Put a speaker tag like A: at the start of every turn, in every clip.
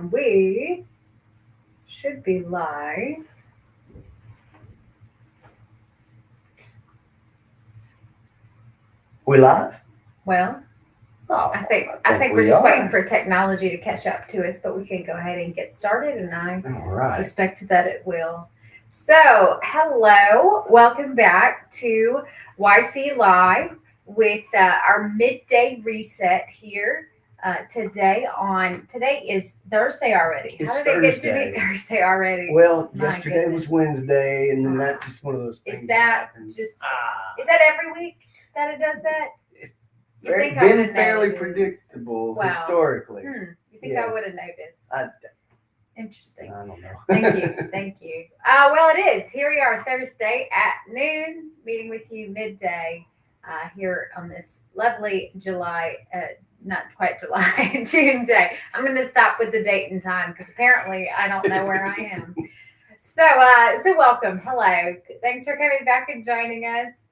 A: And we should be live.
B: We live?
A: Well,
B: Oh,
A: I think we're
B: we
A: just
B: are.
A: waiting for technology to catch up to us, but we can go ahead and get started, and I
B: All right.
A: suspect that it will. So, hello, welcome back to YC Live with our midday reset here. Today is Thursday already. How
B: It's
A: did it get to be
B: Thursday.
A: Thursday already?
B: Well,
A: My
B: yesterday was
A: goodness.
B: Wednesday, and then
A: Ah.
B: that's just one of those things
A: Is that
B: happens.
A: just
B: Ah,
A: is that every week that it does that?
B: it's
A: You think I
B: been
A: would have
B: fairly
A: noticed?
B: predictable
A: Wow.
B: historically.
A: You think I
B: Yeah.
A: would have noticed?
B: I,
A: Interesting.
B: I don't know.
A: Thank you. Thank you. Well, it is. Here we are Thursday at noon, meeting with you midday here on this lovely July, not quite July, June day. I'm going to stop with the date and time because apparently I don't know where I am. So welcome. Hello. Thanks for coming back and joining us.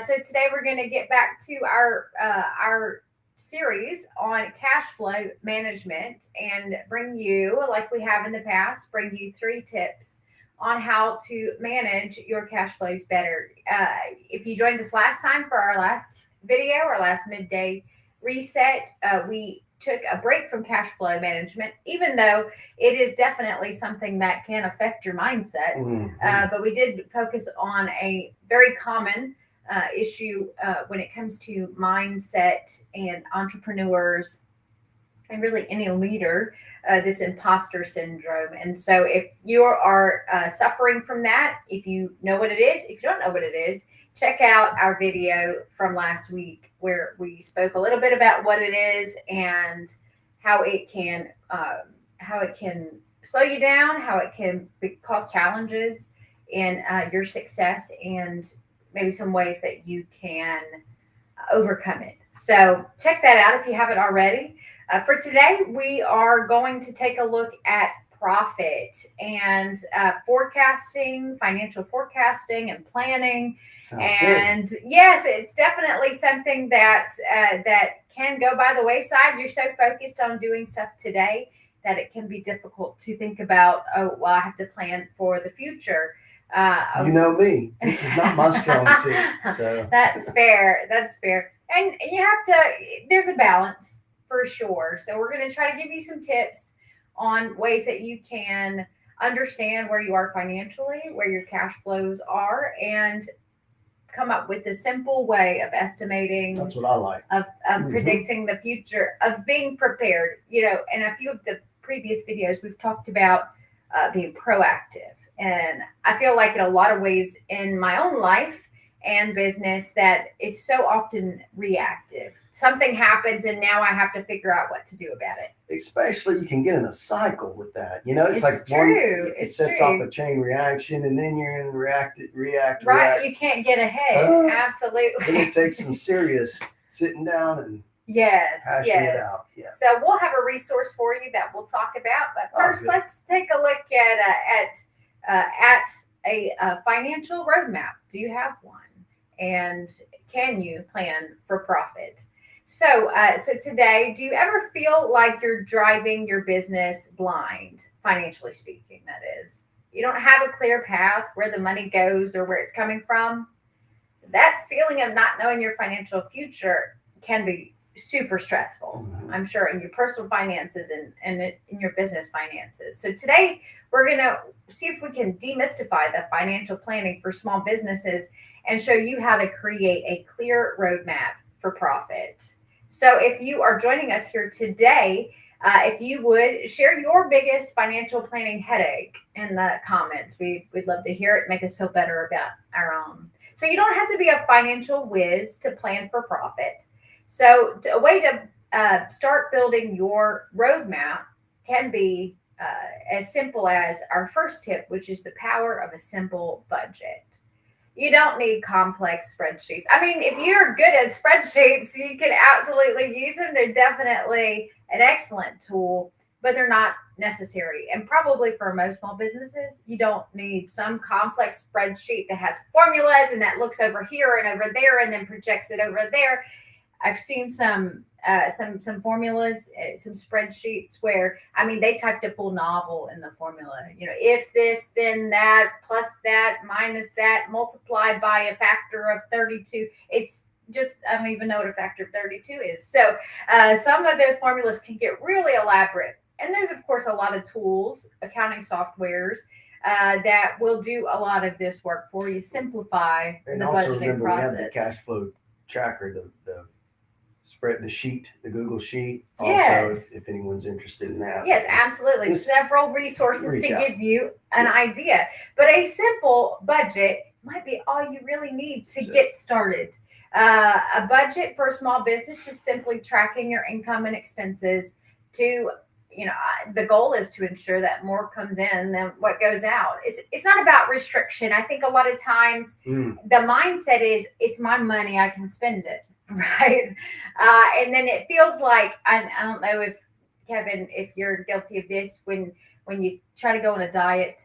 A: So today we're going to get back to our series on cash flow management and bring you, like we have in the past, bring you 3 tips on how to manage your cash flows better. If you joined us last time for our last video, our last midday reset, we took a break from cash flow management, even though it is definitely something that can affect your mindset. But we did focus on a very common issue when it comes to mindset and entrepreneurs and really any leader, this imposter syndrome. And so, if you are suffering from that, if you know what it is, if you don't know what it is, check out our video from last week where we spoke a little bit about what it is and how it can slow you down, how it can cause challenges in your success, and maybe some ways that you can overcome it. So check that out if you haven't already. For today, we are going to take a look at profit and forecasting, financial forecasting, and planning.
B: Sounds
A: And yes, it's definitely something that can go by the wayside. You're so focused on doing stuff today that it can be difficult to think about. Oh, well, I have to plan for the future.
B: good. You know me. This is not my strong suit. So
A: That's fair. That's fair. And you have to, there's a balance for sure. So we're going to try to give you some tips on ways that you can understand where you are financially, where your cash flows are, and come up with a simple way of estimating,
B: that's what I like.
A: of predicting the future, of being prepared. In a few of the previous videos, we've talked about being proactive. And I feel like in a lot of ways in my own life and business that is so often reactive. Something happens and now I have to figure out what to do about it.
B: Especially, you can get in a cycle with that. It's like
A: true.
B: It
A: It's
B: sets
A: true.
B: off a chain reaction, and then you're in react.
A: Right. You can't get ahead.
B: Then
A: Absolutely.
B: it takes some serious sitting down and
A: Yes.
B: hashing it
A: Yes.
B: out. Yeah.
A: So we'll have a resource for you that we'll talk about. But
B: Oh,
A: first,
B: good.
A: let's take a look at a financial roadmap. Do you have one? And can you plan for profit? So today, do you ever feel like you're driving your business blind, financially speaking? That is, you don't have a clear path where the money goes or where it's coming from. That feeling of not knowing your financial future can be super stressful.
B: Mhm.
A: I'm sure in your personal finances and in your business finances. So today we're going to see if we can demystify the financial planning for small businesses and show you how to create a clear roadmap for profit. So if you are joining us here today, if you would share your biggest financial planning headache in the comments, we'd love to hear it, make us feel better about our own. So you don't have to be a financial whiz to plan for profit. So a way to start building your roadmap can be as simple as our first tip, which is the power of a simple budget. You don't need complex spreadsheets. I mean, if you're good at spreadsheets, you can absolutely use them. They're definitely an excellent tool, but they're not necessary. And probably for most small businesses, you don't need some complex spreadsheet that has formulas and that looks over here and over there and then projects it over there. I've seen some formulas, some spreadsheets where they typed a full novel in the formula. If this, then that, plus that, minus that, multiplied by a factor of 32. It's just I don't even know what a factor of 32 is. So some of those formulas can get really elaborate. And there's of course a lot of tools, accounting softwares that will do a lot of this work for you, simplify
B: And
A: the
B: also
A: budgeting
B: remember, we have the
A: process.
B: cash flow tracker, the spread, the sheet, the Google sheet.
A: Yes.
B: Also, if anyone's interested in that.
A: Yes, absolutely.
B: Just
A: several resources
B: reach
A: to
B: out.
A: give you an idea. But a simple budget might be all you really need to
B: So-
A: get started. A budget for a small business is simply tracking your income and expenses to, the goal is to ensure that more comes in than what goes out. It's not about restriction. I think a lot of times
B: Mm,
A: the mindset is it's my money, I can spend it. Right. And then it feels like, I don't know if Kevin, if you're guilty of this, when you try to go on a diet.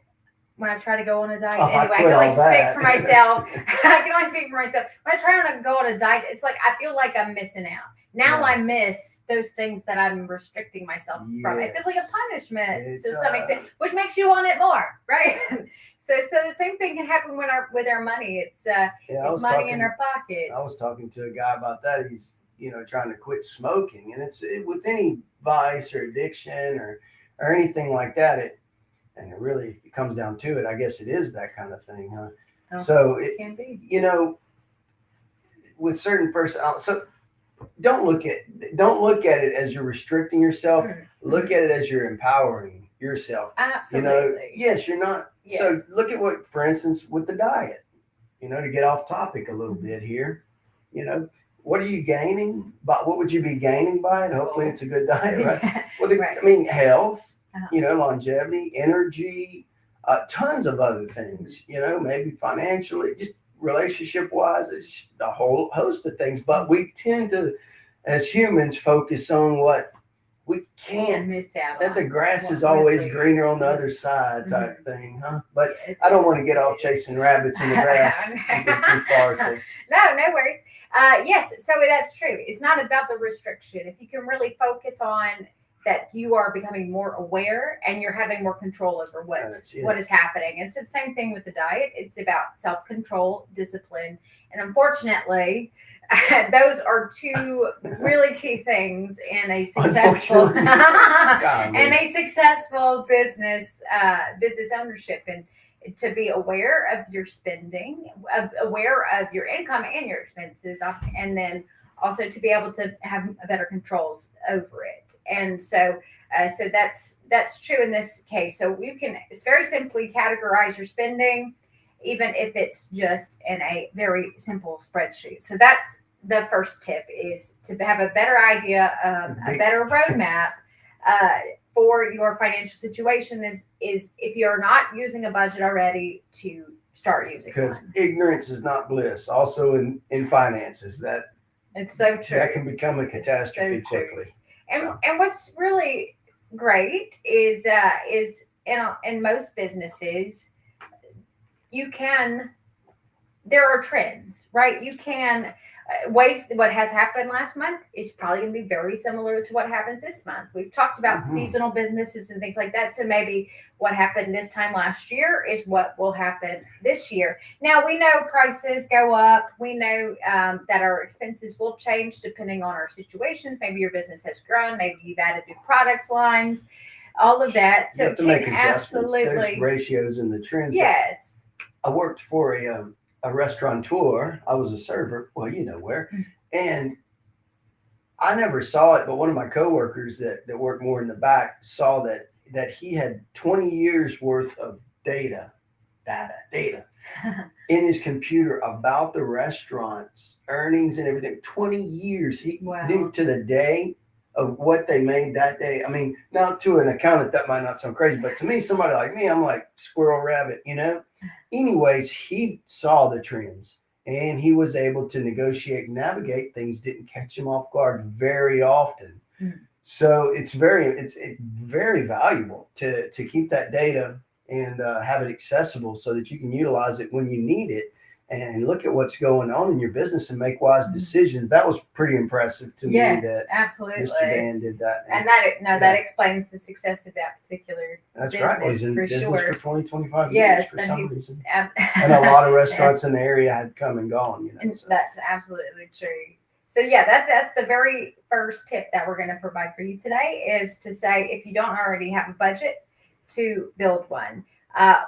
A: When I try to go on a diet,
B: I
A: anyway, I
B: quit
A: can only
B: all
A: speak
B: that.
A: for myself. I can only speak for myself. When I try to go on a diet, it's like I feel like I'm missing out. Now
B: Yeah.
A: I miss those things that I'm restricting myself from. It feels like a
B: Yes.
A: punishment
B: It's,
A: to some extent, which makes you want it more, right? so the same thing can happen with our money. It's
B: yeah,
A: it's money in our pockets.
B: I was talking to a guy about that. He's trying to quit smoking, and with any vice or addiction or anything like that. And it really comes down to it. I guess it is that kind of thing, huh?
A: Oh,
B: So
A: it can be.
B: with certain person, so don't look at it as you're restricting yourself.
A: Mm-hmm.
B: Look at it as you're empowering yourself.
A: Absolutely.
B: Yes, you're not.
A: Yes.
B: So look at what, for instance, with the diet. To get off topic a little bit here. What are you gaining? But what would you be gaining by it? Hopefully, it's a good diet, right? Well,
A: Right.
B: Health.
A: Uh-huh.
B: Longevity, energy, tons of other things. Maybe financially, just relationship wise, it's just a whole host of things. But we tend to, as humans, focus on what we can't.
A: Miss out
B: That
A: on
B: the grass is
A: what
B: always
A: really
B: greener
A: is.
B: on the other side, type thing, huh? But
A: It
B: I don't
A: is.
B: want to get off
A: It is.
B: chasing rabbits in the grass and get too far. So
A: No worries. Yes, so that's true. It's not about the restriction. If you can really focus on that, you are becoming more aware and you're having more control over what is happening. It's the same thing with the diet. It's about self-control, discipline, and unfortunately, those are two really key things in a successful business ownership. And to be aware of your spending, aware of your income and your expenses, and then also to be able to have better controls over it. And so that's true in this case. So you can very simply categorize your spending, even if it's just in a very simple spreadsheet. So that's the first tip, is to have a better idea, a better roadmap for your financial situation is if you're not using a budget already, to start using one.
B: Because ignorance is not bliss. Also in finances, that
A: it's so true.
B: That can become a catastrophe quickly.
A: And what's really great is in most businesses, there are trends, right? You can what has happened last month is probably going to be very similar to what happens this month. We've talked about seasonal businesses and things like that. So maybe what happened this time last year is what will happen this year. Now, we know prices go up. We know that our expenses will change depending on our situations. Maybe your business has grown. Maybe you've added new products lines, all of that. So
B: you have to make adjustments. There's ratios in the trends.
A: Yes.
B: I worked for a restaurateur. I was a server. Well, you know where. And I never saw it, but one of my coworkers that worked more in the back saw that he had 20 years worth of data in his computer about the restaurant's earnings and everything. 20 years. He knew to the day of what they made that day. I mean, now to an accountant, that might not sound crazy, but to me, somebody like me, I'm like squirrel rabbit, Anyways, he saw the trends and he was able to negotiate and navigate. Things didn't catch him off guard very often. So it's very valuable to keep that data and have it accessible so that you can utilize it when you need it. and look at what's going on in your business and make wise decisions. That was pretty impressive to me that
A: absolutely.
B: Mr. Dan did that.
A: And that explains the success of that particular
B: That's
A: business,
B: right. He's in
A: for
B: business
A: sure.
B: for 20, 25
A: Yes,
B: years for
A: and
B: some
A: he's-
B: reason. And a lot of restaurants in the area had come and gone.
A: And
B: So.
A: that's absolutely true. So yeah, that's the very first tip that we're going to provide for you today is to say, if you don't already have a budget, to build one,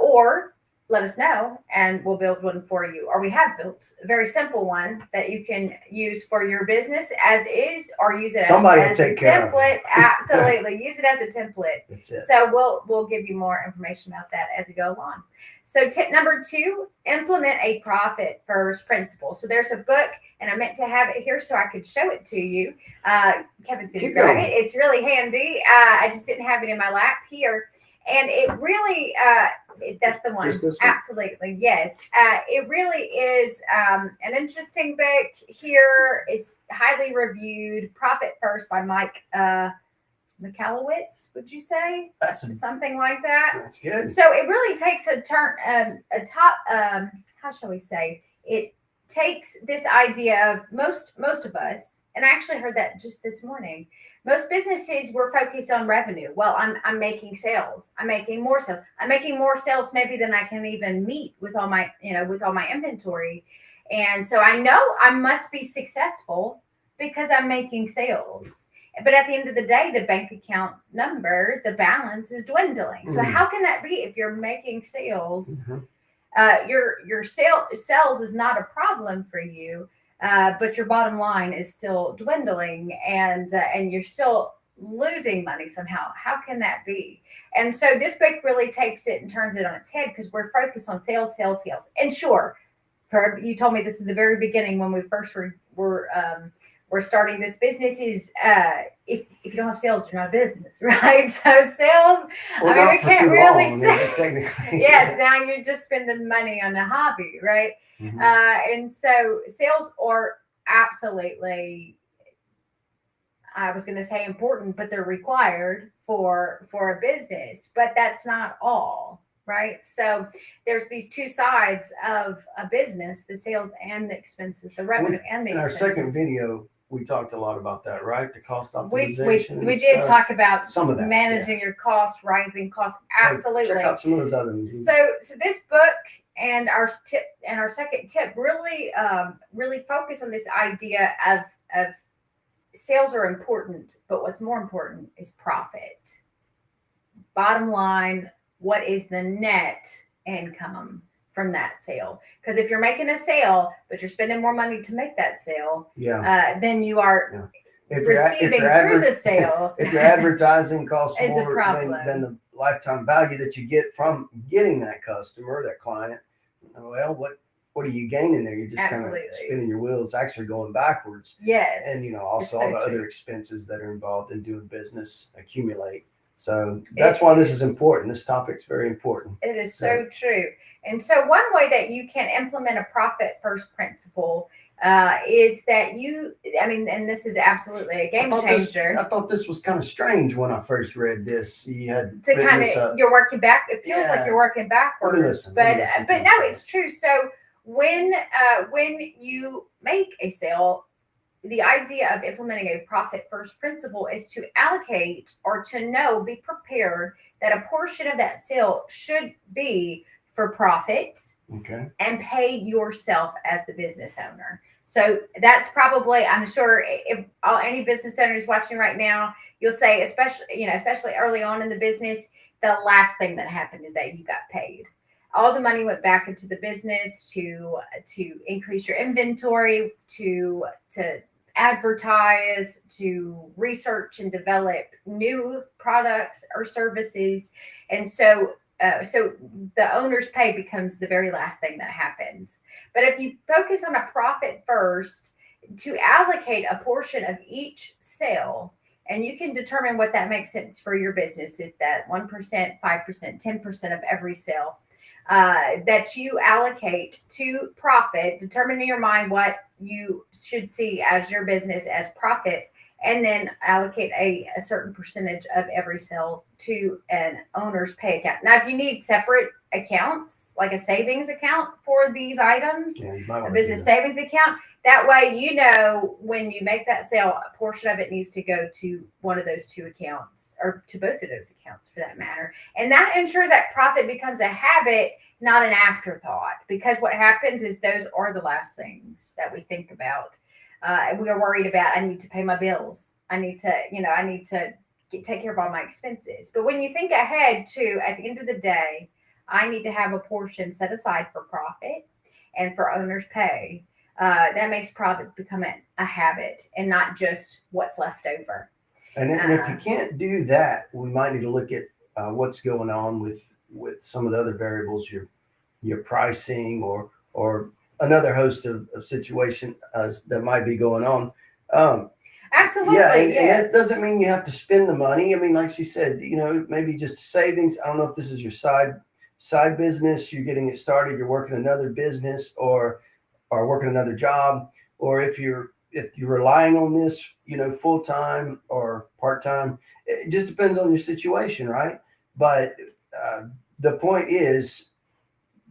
A: or let us know and we'll build one for you. Or we have built a very simple one that you can use for your business as is, or use it as a template. Absolutely, use it as a template.
B: That's it.
A: So we'll give you more information about that as we go along. So tip number 2, implement a profit first principle. So there's a book, and I meant to have it here so I could show it to you. Kevin's going to grab it. It's really handy. I just didn't have it in my lap here. And it really, that's the one. Absolutely. Yes. It really is an interesting book here. It's highly reviewed. Profit First by Mike Michalowicz, would you say? Something like that.
B: That's good.
A: So it really takes how shall we say? It takes this idea of most of us, and I actually heard that just this morning. Most businesses were focused on revenue. Well, I'm making sales. I'm making more sales. I'm making more sales maybe than I can even meet with all my inventory. And so I know I must be successful because I'm making sales. But at the end of the day, the bank account number, the balance is dwindling. So how can that be if you're making sales? Your sales is not a problem for you. But your bottom line is still dwindling, and you're still losing money somehow. How can that be? And so this book really takes it and turns it on its head, because we're focused on sales. And sure, you told me this in the very beginning when we first were starting this business is if you don't have sales, you're not a business, right? So sales,
B: well,
A: we can't really say.
B: Technically.
A: Yes, now you're just spending money on a hobby, right?
B: Mm-hmm.
A: And so sales are absolutely, I was going to say important, but they're required for a business. But that's not all, right? So there's these two sides of a business: the sales and the expenses, the revenue and the expenses.
B: In our second video, we talked a lot about that, right? The cost optimization.
A: We did talk about
B: some of that,
A: managing your costs, rising costs. Absolutely.
B: So check out some of those other ones.
A: So this book and our second tip really focus on this idea of sales are important, but what's more important is profit. Bottom line, what is the net income from that sale? Because if you're making a sale, but you're spending more money to make that sale, then you are receiving through the sale.
B: If your advertising costs
A: is
B: more than the lifetime value that you get from getting that customer, that client, well, what are you gaining there? You're just kind of spinning your wheels, actually going backwards.
A: Yes.
B: And also all the other expenses that are involved in doing business accumulate. So that's why this is important. This topic's very important.
A: It is so true. And so one way that you can implement a profit first principle is that and this is absolutely a game changer.
B: I thought this was kind of strange when I first read this. You had
A: to kind of, you're working back. It feels like you're working backwards, but no, it's true. So when you make a sale, the idea of implementing a profit first principle is to allocate or to be prepared that a portion of that sale should be for profit, and pay yourself as the business owner. So that's probably, I'm sure if any business owners watching right now, you'll say, especially early on in the business, the last thing that happened is that you got paid. All the money went back into the business to increase your inventory, to advertise, to research and develop new products or services. And so the owner's pay becomes the very last thing that happens. But if you focus on a profit first, to allocate a portion of each sale, and you can determine what that makes sense for your business, is that 1%, 5%, 10% of every sale that you allocate to profit, determine in your mind what you should see as your business as profit, and then allocate a certain percentage of every sale to an owner's pay account. Now, if you need separate accounts, like a savings account for these items,
B: Yeah, you might
A: a
B: want to do
A: business
B: that.
A: savings account, that way you know when you make that sale, a portion of it needs to go to one of those two accounts, or to both of those accounts for that matter. And that ensures that profit becomes a habit, not an afterthought, because what happens is those are the last things that we think about. We are worried about, I need to pay my bills. I need to, take care of all my expenses. But when you think ahead to, at the end of the day, I need to have a portion set aside for profit and for owner's pay. That makes profit become a habit and not just what's left over.
B: And if you can't do that, we might need to look at what's going on with some of the other variables, your pricing or another host of situation that might be going on.
A: Absolutely,
B: Yeah, and
A: yes.
B: that doesn't mean you have to spend the money. I mean, like she said, maybe just savings. I don't know if this is your side business, you're getting it started, you're working another business or working another job, or if you're relying on this, full time or part time. It just depends on your situation, right? But the point is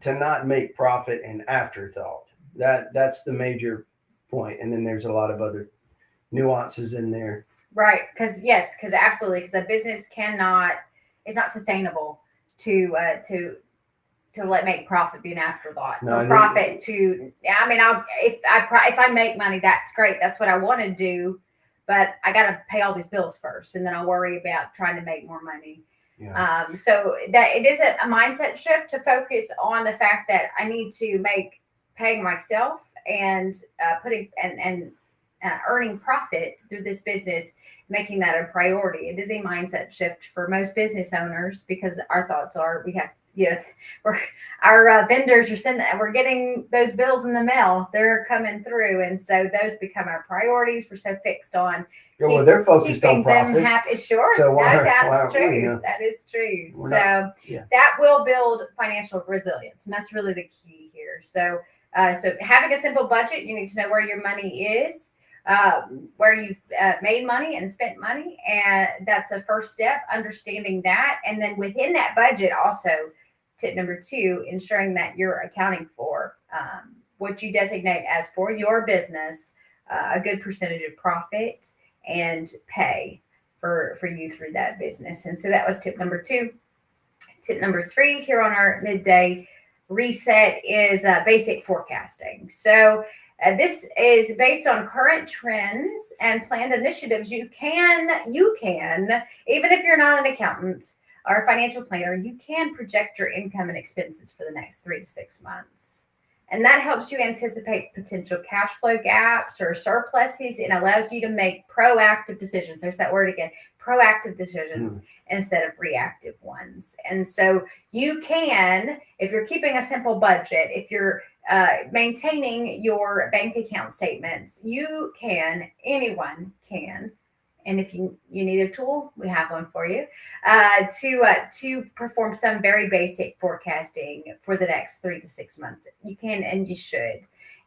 B: to not make profit an afterthought. That's the major point, and then there's a lot of other nuances in there.
A: Right, because absolutely, because a business it's not sustainable to let make profit be an afterthought.
B: No,
A: For profit to, I mean, if I make money, that's great. That's what I want to do, but I got to pay all these bills first, and then I'll worry about trying to make more money.
B: Yeah.
A: So that it is a mindset shift to focus on the fact that I need to make paying myself and putting and earning profit through this business, making that a priority. It is a mindset shift for most business owners because our thoughts are we have, our vendors are we're getting those bills in the mail. They're coming through. And so those become our priorities. We're so fixed on
B: They're focused on profit.
A: them happy. Sure.
B: So
A: That's true. That is true. That will build financial resilience. And that's really the key here. So having a simple budget, you need to know where your money is, where you've made money and spent money. And that's a first step, understanding that. And then within that budget, also, tip number 2, ensuring that you're accounting for what you designate as for your business, a good percentage of profit and pay for you through that business. And so that was tip number 2. Tip number 3 here on our midday reset is basic forecasting. So this is based on current trends and planned initiatives. You can, even if you're not an accountant or a financial planner, you can project your income and expenses for the next 3 to 6 months. And that helps you anticipate potential cash flow gaps or surpluses and allows you to make proactive decisions. There's that word again, proactive decisions instead of reactive ones. And so you can, if you're keeping a simple budget, if you're maintaining your bank account statements, anyone can. And if you need a tool, we have one for you to perform some very basic forecasting for the next 3 to 6 months. You can and you should.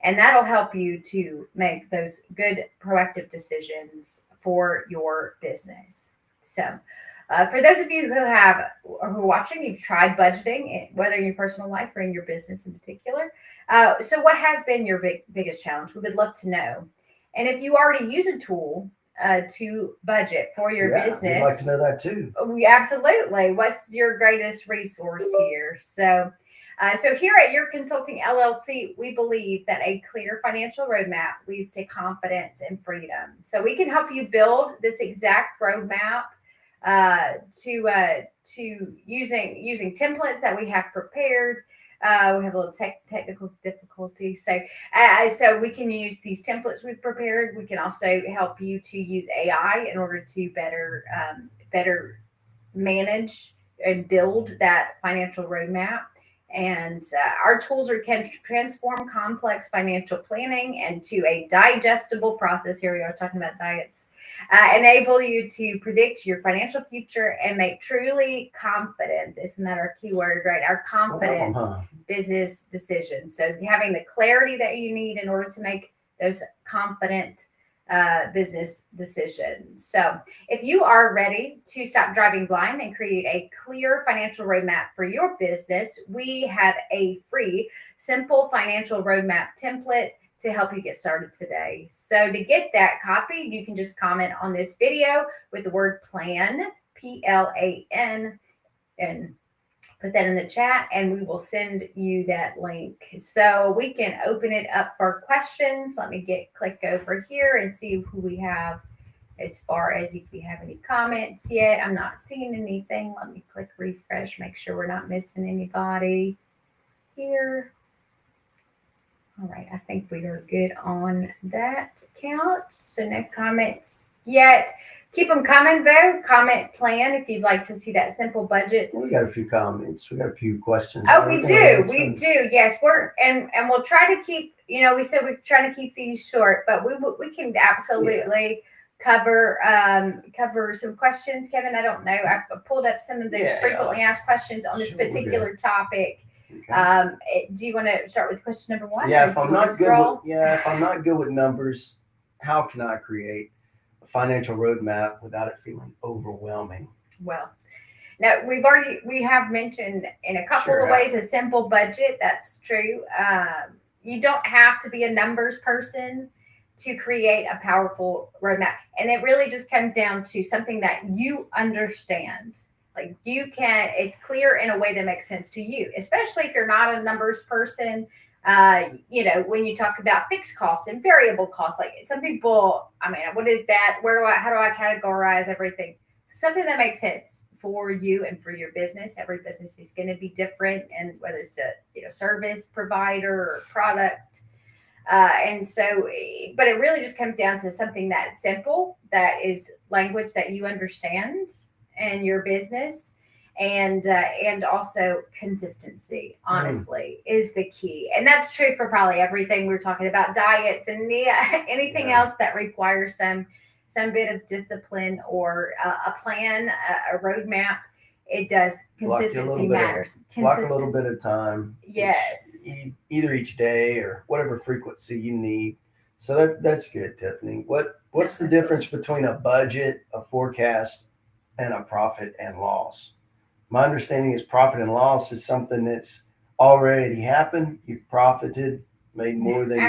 A: And that'll help you to make those good proactive decisions for your business. So for those of you who are watching, you've tried budgeting, whether in your personal life or in your business in particular. So what has been your biggest challenge? We would love to know. And if you already use a tool to budget for your business,
B: we'd like to know that too.
A: Absolutely. What's your greatest resource here? So here at Your Consulting LLC, we believe that a clear financial roadmap leads to confidence and freedom. So we can help you build this exact roadmap to using templates that we have prepared. We have a little technical difficulty. So we can use these templates we've prepared. We can also help you to use AI in order to better manage and build that financial roadmap. And our tools can transform complex financial planning into a digestible process. Here we are talking about diets. Enable you to predict your financial future and make truly confident, isn't that our key word, right? Our confident business decisions. So having the clarity that you need in order to make those confident business decision. So, if you are ready to stop driving blind and create a clear financial roadmap for your business, we have a free, simple financial roadmap template to help you get started today. So, to get that copy, you can just comment on this video with the word plan, PLAN, and put that in the chat and we will send you that link so we can open it up for questions. Let me click over here and see who we have as far as if we have any comments yet. I'm not seeing anything. Let me click refresh, make sure we're not missing anybody here. All right, I think we are good on that count. So no comments yet. Keep them coming though. Comment plan if you'd like to see that simple budget.
B: We got a few comments. We got a few questions.
A: Oh, we do. We do. Yes, and we'll try to keep. We said we're trying to keep these short, but we can absolutely cover some questions. Kevin, I don't know. I pulled up some of those frequently asked questions on this particular topic. Okay. Do you want to start with question number one?
B: Yeah, if I'm not good with numbers, how can I create financial roadmap without it feeling overwhelming?
A: Well, now we have mentioned in a couple of ways a simple budget. That's true. You don't have to be a numbers person to create a powerful roadmap, and it really just comes down to something that you understand. Like it's clear in a way that makes sense to you, especially if you're not a numbers person. When you talk about fixed cost and variable costs, like some people, what is that? How do I categorize everything? So something that makes sense for you and for your business. Every business is going to be different, and whether it's a service provider or product. But it really just comes down to something that's simple, that is language that you understand in your business. And also consistency, honestly, is the key. And that's true for probably everything we're talking about, diets and anything else that requires some bit of discipline or a plan, a roadmap. It does. Consistency matters.
B: Block a little bit of time.
A: Yes.
B: Either each day or whatever frequency you need. So that's good, Tiffany. What's the difference between a budget, a forecast, and a profit and loss? My understanding is profit and loss is something that's already happened. You've profited, made more than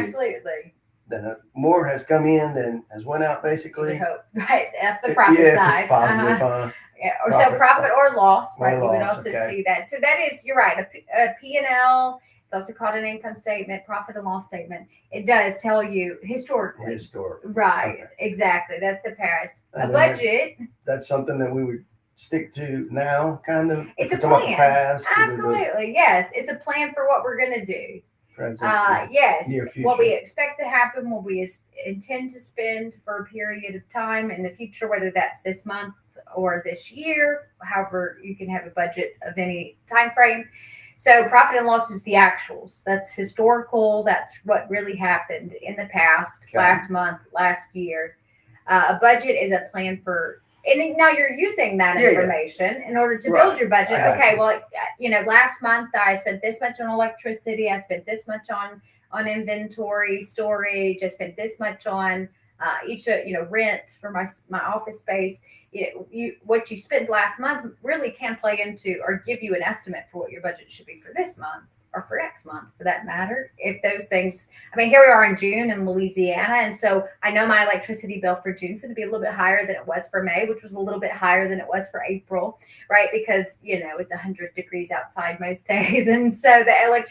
B: more has come in than has went out, basically.
A: We hope. Right, that's the profit side.
B: If it's positive.
A: Profit or loss, right? You would also see that. So that is, you're right. A P&L. It's also called an income statement, profit and loss statement. It does tell you historically. Right. Okay. Exactly. That's the past. A budget.
B: That's something that we would stick to now, kind of.
A: It's a plan. Past, absolutely. Yes. It's a plan for what we're going to do.
B: Present.
A: Yes.
B: Near future.
A: What we expect to happen, what we intend to spend for a period of time in the future, whether that's this month or this year, however you can have a budget of any time frame. So profit and loss is the actuals. That's historical. That's what really happened in the past, last month, last year. A budget is a plan for, and now you're using that information in order to build your budget. Okay, well, last month I spent this much on electricity. I spent this much on inventory, storage. I spent this much on rent for my office space. What you spent last month really can play into or give you an estimate for what your budget should be for this month or for next month, for that matter. If those things, here we are in June in Louisiana, and so I know my electricity bill for June is going to be a little bit higher than it was for May, which was a little bit higher than it was for April, right? Because it's 100 degrees outside most days, and so the air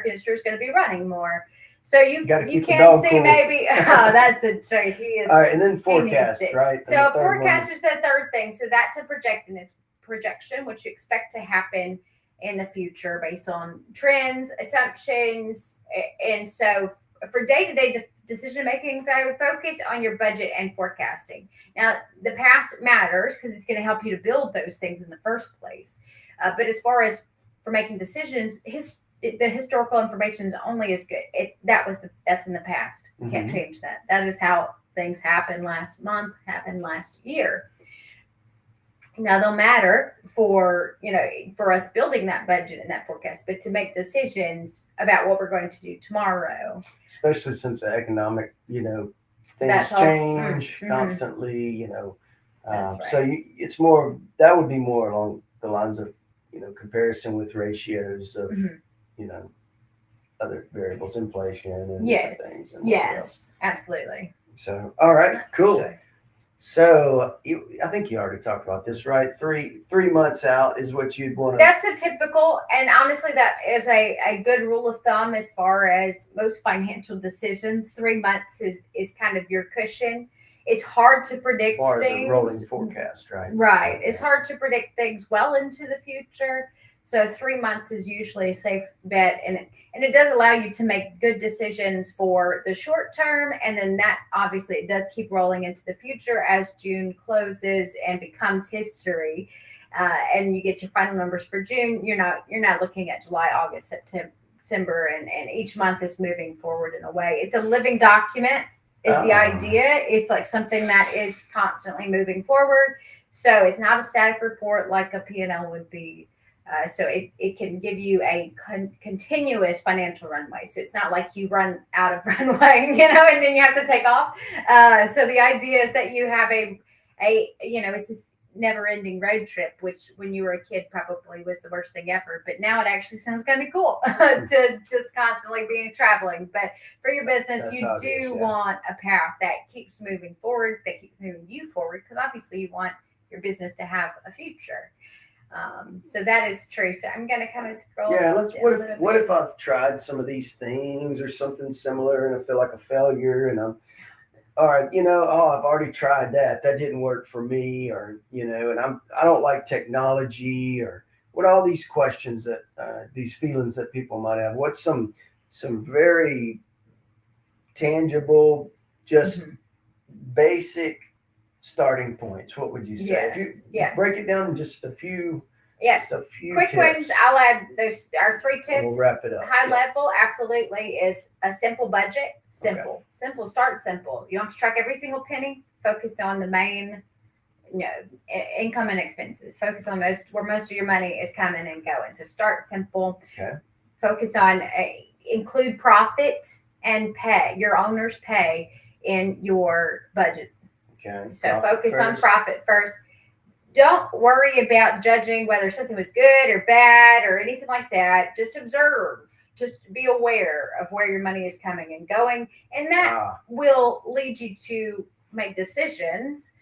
A: conditioner is going to be running more. So you can see cool. Maybe that's the truth. He is.
B: All right, and then forecast, right?
A: So forecast is the third thing. So that's a projection, which you expect to happen in the future based on trends, assumptions, and so for day-to-day decision making, though, focus on your budget and forecasting. Now, the past matters because it's going to help you to build those things in the first place. But as far as for making decisions, the historical information is only as good. That's in the past. You can't change that. That is how things happened last month, happened last year. Now they'll matter for us building that budget and that forecast, but to make decisions about what we're going to do tomorrow.
B: Especially since the economic, things
A: That's also
B: change
A: mhm.
B: constantly,
A: That's
B: so
A: right.
B: it's more, that would be more along the lines of, comparison with ratios of,
A: Mhm.
B: you know, other variables, inflation and different
A: Yes.
B: things and whatever else.
A: Yes. Absolutely.
B: So, all right, cool.
A: Sure.
B: So I think you already talked about this, right? Three months out is what you'd want to.
A: That's the typical, and honestly, that is a good rule of thumb as far as most financial decisions. 3 months is kind of your cushion. It's hard to
B: As
A: predict
B: far as a rolling
A: things.
B: forecast, right?
A: Right. It's
B: Okay.
A: hard to predict things well into the future. So 3 months is usually a safe bet, and it does allow you to make good decisions for the short term, and then that obviously it does keep rolling into the future as June closes and becomes history. And you get your final numbers for June. You're not looking at July, August, September, December, and each month is moving forward in a way. It's a living document. Is the
B: Ah,
A: idea? It's like something that is constantly moving forward. So it's not a static report like a P&L would be. So it can give you a continuous financial runway. So it's not like you run out of runway, and then you have to take off. So the idea is that you have it's this never ending road trip, which when you were a kid probably was the worst thing ever. But now it actually sounds kind of cool to just constantly be traveling. But for your business,
B: that's
A: you
B: how it is.
A: do
B: Yeah.
A: want a path that keeps moving forward, that keeps moving you forward, because obviously you want your business to have a future. So that is true. So I'm going to kind of scroll
B: Yeah. What
A: a
B: if
A: little
B: what
A: bit.
B: if I've tried some of these things or something similar and I feel like a failure and I'm all right, I've already tried that. That didn't work for me, or and I don't like technology, or what all these questions that these feelings that people might have. What's some very tangible, just
A: Mhm.
B: basic starting points? What would you say if you
A: Yes. Yeah.
B: break it down in
A: Yeah.
B: just a few
A: Quick ones.
B: tips,
A: I'll add those. Our three
B: and we'll
A: tips.
B: wrap it up.
A: High
B: Yeah.
A: level, absolutely, is a simple budget.
B: Okay.
A: Simple. Start simple. You don't have to track every single penny. Focus on the main, income and expenses. Focus on where most of your money is coming and going. So start simple.
B: Okay.
A: Focus on include profit and pay your owner's pay in your budget.
B: Okay.
A: So
B: Profit
A: focus on
B: first.
A: profit first. Don't worry about judging whether something was good or bad or anything like that. Just observe. Just be aware of where your money is coming and going, and that
B: Ah.
A: will lead you to make decisions.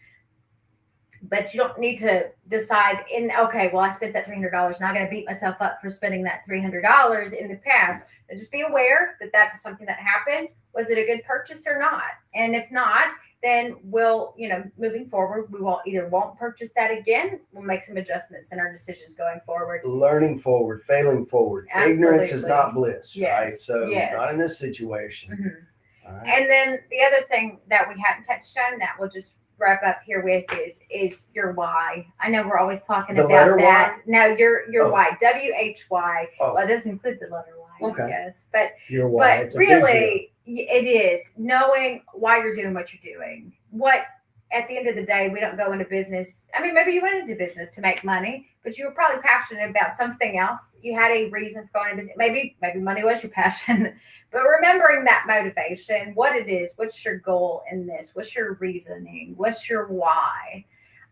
A: But you don't need to decide in okay, well, I spent that $300. Not going to beat myself up for spending that $300 in the past. But just be aware that that is something that happened. Was it a good purchase or not? And if not, then we'll, moving forward, we won't purchase that again. We'll make some adjustments in our decisions going forward.
B: Learning forward, failing forward. Ignorance is
A: Absolutely.
B: not bliss, right?
A: Yes.
B: So not in
A: Yes.
B: this situation.
A: Mhm.
B: All right.
A: And then the other thing that we hadn't touched on that we'll just wrap up here with is your why. I know we're always talking
B: The
A: about
B: letter
A: that.
B: Y?
A: No, your
B: Oh.
A: why. WHY.
B: Oh.
A: Well, it does include the letter Y,
B: Okay.
A: I guess. But
B: Your why.
A: but
B: It's a big deal.
A: really it is knowing why you're doing what you're doing. What at the end of the day, we don't go into business. I mean, maybe you went into business to make money, but you were probably passionate about something else. You had a reason for going into business. Maybe money was your passion. But remembering that motivation, what it is, what's your goal in this? What's your reasoning? What's your why?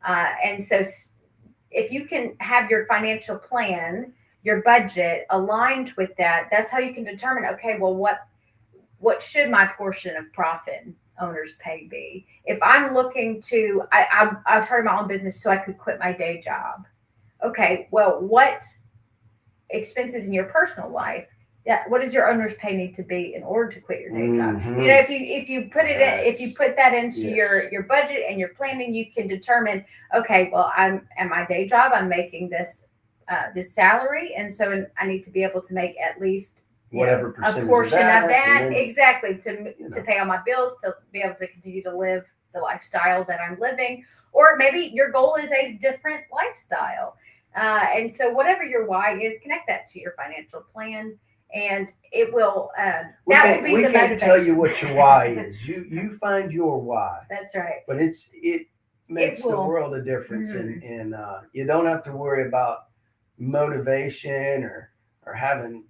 A: And so, if you can have your financial plan, your budget aligned with that, that's how you can determine. Okay, well, what should my portion of profit owner's pay be? If I'm looking to, I started my own business so I could quit my day job. Okay, well, what expenses in your personal life, what does your owner's pay need to be in order to quit your day job?
B: Mhm.
A: If you put it in, if you put that into
B: Yes.
A: your budget and your planning, you can determine, okay, well, I'm at my day job, I'm making this salary, and so I need to be able to make at least
B: Whatever
A: a
B: percentage
A: portion of
B: and
A: that,
B: then,
A: exactly, to pay all my bills, to be able to continue to live the lifestyle that I'm living. Or maybe your goal is a different lifestyle. And so, whatever your why is, connect that to your financial plan, and it will.
B: we
A: That will
B: can't
A: be
B: we
A: the
B: can't
A: motivation.
B: tell you what your why is. You find your why,
A: That's right.
B: but it makes the
A: will.
B: world a difference,
A: Mhm.
B: and you don't have to worry about motivation or having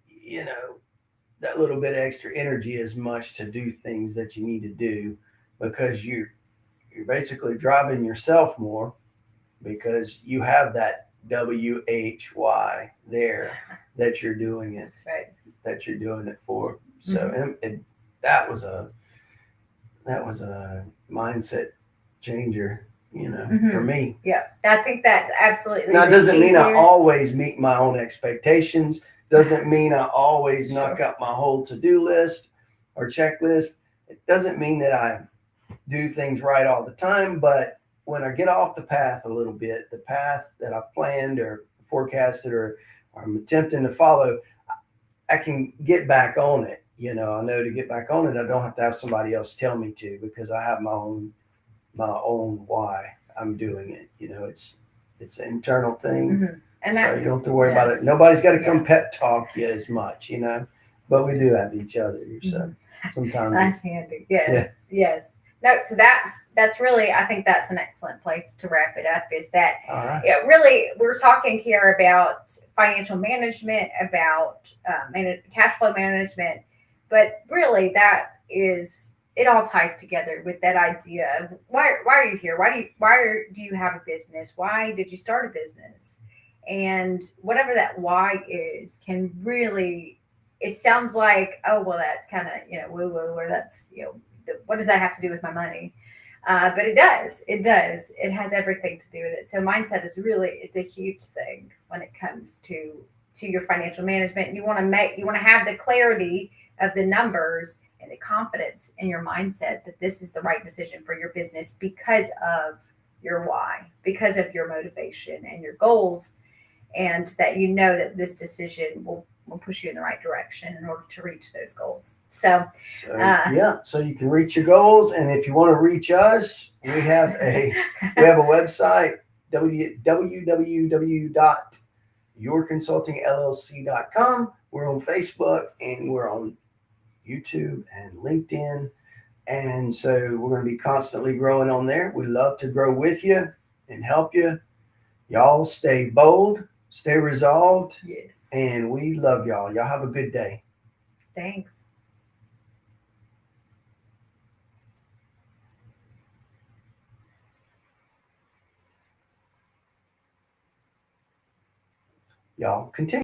B: that little bit of extra energy as much to do things that you need to do. because you're basically driving yourself more because you have that WHY there that you're doing it,
A: That's right.
B: that you're doing it for. So and that was a mindset changer, for me.
A: Yeah, I think that's absolutely.
B: Now, it doesn't mean I
A: here.
B: always meet my own expectations. Doesn't mean I always knock out my whole to-do list or checklist. It doesn't mean that I do things right all the time, but when I get off the path a little bit, the path that I planned or forecasted or I'm attempting to follow, I can get back on it. I know to get back on it, I don't have to have somebody else tell me to, because I have my own why I'm doing it. It's an internal thing.
A: And
B: so
A: that's,
B: you don't have to worry about it. Nobody's got to come pep talk you as much, but we do have each other. So sometimes
A: that's handy. Yes. No, so that's really, I think that's an excellent place to wrap it up, is that
B: all right.
A: Really, we're talking here about financial management, about cash flow management, but really that is, it all ties together with that idea of why are you here? Why do you have a business? Why did you start a business? And whatever that why is can really, it sounds like, oh, well, that's kind of, woo woo, or that's, what does that have to do with my money? But it does. It has everything to do with it. So mindset is really, it's a huge thing when it comes to your financial management. You want to have the clarity of the numbers and the confidence in your mindset that this is the right decision for your business because of your why, because of your motivation and your goals, and that that this decision will push you in the right direction in order to reach those goals. So
B: you can reach your goals. And if you want to reach us, we have a website, www.yourconsultingllc.com. We're on Facebook and we're on YouTube and LinkedIn. And so we're going to be constantly growing on there. We love to grow with you and help you. Y'all stay bold, stay resolved.
A: Yes.
B: And we love y'all. Y'all have a good day.
A: Thanks.
B: Y'all continue.